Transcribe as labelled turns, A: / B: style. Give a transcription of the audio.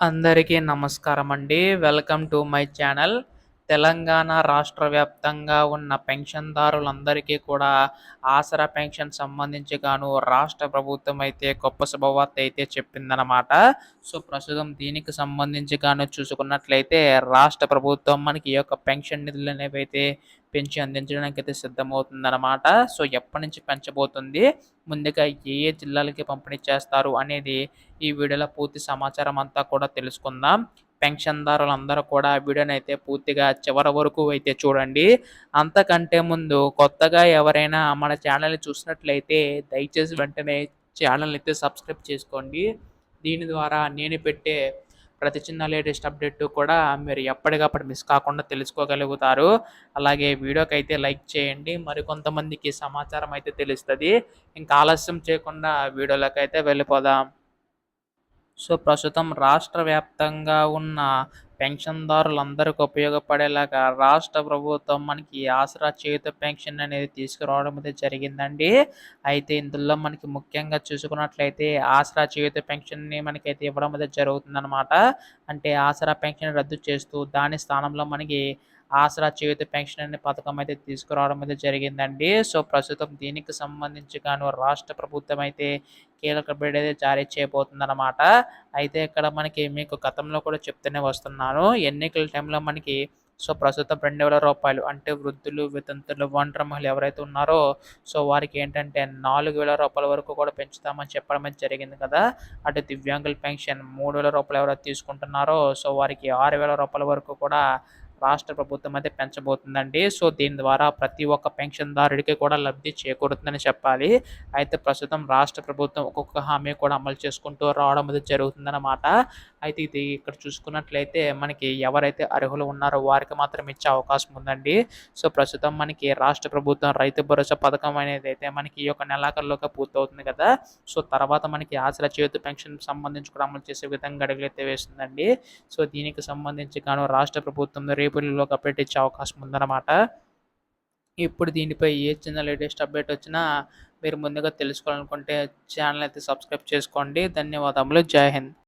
A: అందరికీ నమస్కారమండి. Welcome to my channel. Telangana రాష్ట్ర వ్యాప్తంగా ఉన్న పెన్షన్‌దారులందరికీ కూడా ఆసరా పెన్షన్ సంబంధించి గాను రాష్ట్ర ప్రభుత్వం అయితే గొప్ప శుభవార్త అయితే చెప్పిందనమాట. సో, ప్రస్తుతం దీనికి సంబంధించి గాను చూసుకున్నట్లయితే రాష్ట్ర ప్రభుత్వం మనకి ఈ యొక్క పెన్షన్ నిధులనేవైతే పెంచి అందించడానికైతే సిద్ధమవుతుందనమాట. సో, ఎప్పటినుంచి పెంచబోతుంది? ముందుగా ఏ ఏ జిల్లాలకి పంపిణీ చేస్తారు అనేది ఈ వీడియోలో పూర్తి సమాచారం అంతా కూడా తెలుసుకుందాం. పెన్షన్‌దారులందరూ కూడా వీడియోనైతే పూర్తిగా చివరి వరకు అయితే చూడండి. అంతకంటే ముందు కొత్తగా ఎవరైనా మన ఛానల్‌ని చూసినట్లయితే దయచేసి వెంటనే ఛానల్‌ని అయితే సబ్స్క్రైబ్ చేసుకోండి. దీని ద్వారా నేను పెట్టే ప్రతి చిన్న లేటెస్ట్ అప్డేట్ కూడా మీరు ఎప్పటికప్పుడు మిస్ కాకుండా తెలుసుకోగలుగుతారు. అలాగే వీడియోకైతే లైక్ చేయండి. మరికొంతమందికి సమాచారం అయితే తెలుస్తది. ఇంకా ఆలస్యం చేయకుండా వీడియోలోకైతే వెళ్ళిపోదాం. సో, ప్రస్తుతం రాష్ట్ర వ్యాప్తంగా ఉన్న పెన్షన్‌దారులందరికి ఉపయోగపడేలాగా రాష్ట్ర ప్రభుత్వం మనకి ఆసరా చేయూత పెన్షన్ అనేది తీసుకురావడం అయితే జరిగిందండి. అయితే ఇందులో మనకి ముఖ్యంగా చూసుకున్నట్లయితే ఆసరా చేయూత పెన్షన్‌ని మనకైతే ఇవ్వడం అయితే జరుగుతుందనమాట. అంటే ఆసరా పెన్షన్ రద్దు చేస్తూ దాని స్థానంలో మనకి ఆసరా చేయూత పెన్షన్ అనే పథకం అయితే తీసుకురావడం అయితే జరిగిందండి. సో, ప్రస్తుతం దీనికి సంబంధించి గాను రాష్ట్ర ప్రభుత్వం అయితే కీలక బిడ్ అయితే జారీ చేయబోతుందనమాట. అయితే ఇక్కడ మనకి మీకు గతంలో కూడా చెప్తూనే వస్తున్నాను. ఎన్నికల టైంలో మనకి సో, ప్రస్తుతం రూ. 2,000 అంటే వృద్ధులు, వితంతులు, ఒంటరి మహిళలు ఎవరైతే ఉన్నారో సో, వారికి ఏంటంటే రూ. 4,000 వరకు కూడా పెంచుతామని చెప్పడం అయితే జరిగింది కదా! అటు దివ్యాంగుల పెన్షన్ రూ. 3,000 ఎవరైతే తీసుకుంటున్నారో సో, వారికి రూ. 6,000 వరకు కూడా రాష్ట్ర ప్రభుత్వం అయితే పెంచబోతుందండి. సో, దీని ద్వారా ప్రతి ఒక్క పెన్షన్‌దారుడికి కూడా లబ్ధి చేకూరుతుందని చెప్పాలి. అయితే ప్రస్తుతం రాష్ట్ర ప్రభుత్వం ఒక్కొక్క హామీ కూడా అమలు చేసుకుంటూ రావడం అనేది జరుగుతుందనమాట. అయితే ఇది ఇక్కడ చూసుకున్నట్లయితే మనకి ఎవరైతే అర్హులు ఉన్నారో వారికి మాత్రం ఇచ్చే అవకాశం ఉందండి. సో, ప్రస్తుతం మనకి రాష్ట్ర ప్రభుత్వం రైతు భరోసా పథకం అనేదైతే మనకి ఈ యొక్క నెలాఖరులోగా పూర్తవుతుంది కదా! సో, తర్వాత మనకి ఆసరా చేయూత పెన్షన్ సంబంధించి కూడా అమలు చేసే విధంగా అడుగులైతే వేస్తుందండి. సో, దీనికి సంబంధించి గాను రాష్ట్ర ప్రభుత్వం రేపు ఎల్లుండిలోగా అప్డేట్ ఇచ్చే అవకాశం ఉందన్నమాట. ఇప్పుడు దీనిపై ఏ చిన్న లేటెస్ట్ అప్డేట్ వచ్చినా మీరు ముందుగా తెలుసుకోవాలనుకుంటే ఛానల్ అయితే సబ్స్క్రైబ్ చేసుకోండి. ధన్యవాదములు. జై హింద్.